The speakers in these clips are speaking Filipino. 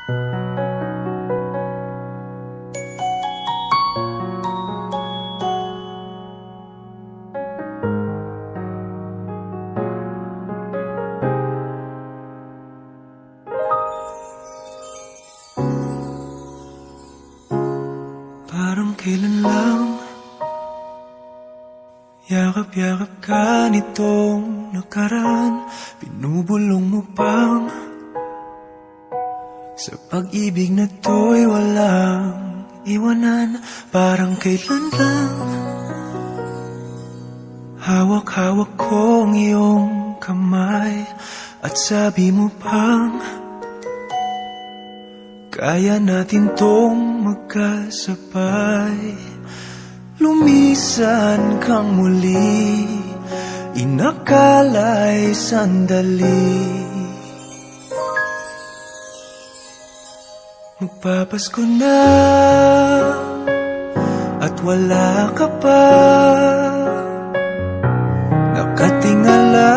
Parang kailan lang yakap-yakap ka nitong nakaraan. Binubulong mo pang sa pag-ibig na to'y walang iwanan. Parang kailan lang hawak-hawak kong iyong kamay at sabi mo pang kaya natin tong magkasabay. Lumisan kang muli, inakala'y sandali. Magpapasko na at wala ka pa, nakatingala,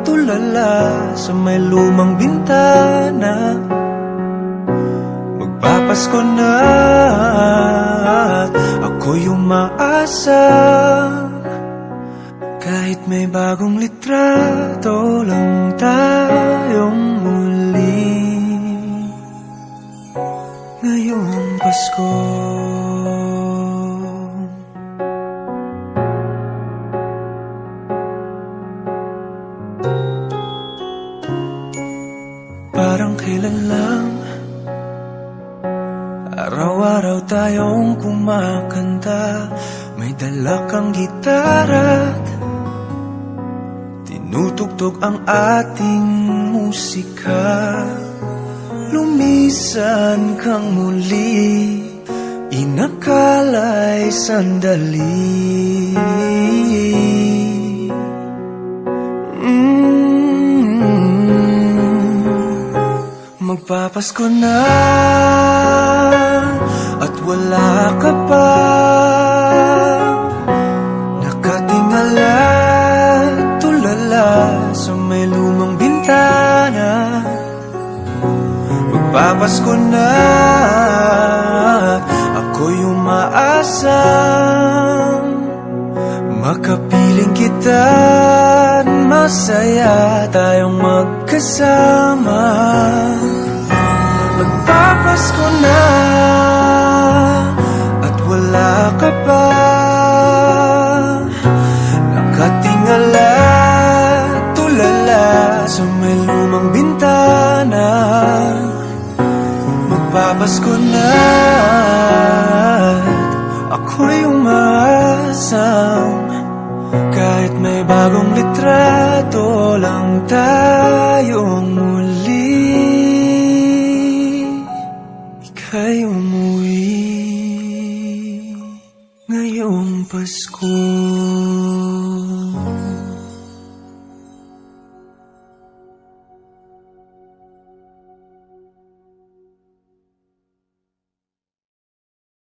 tulala sa may lumang bintana. Magpapasko na at ako'y umaasa, kahit may bagong litrato lang tayong muli ngayong Pasko. Parang kailan lang araw-araw tayong kumakanta, may dala kang gitara't tinutugtog ang ating musika. Lumisan kang muli, inakala'y sandali. Magpapasko na at wala ka pa, nakatingala, tulala sa may lumang bintana. Magpapasko na at ako'y umaasang makapiling kita at masaya tayong magkasama. Magpapasko na at wala ka pa, nakatingala, tulala sa may lumang bintana. Magpapasko na at ako'y umaasang kahit may bagong litrato lang tayong muli, ika'y umuwi ngayong Pasko.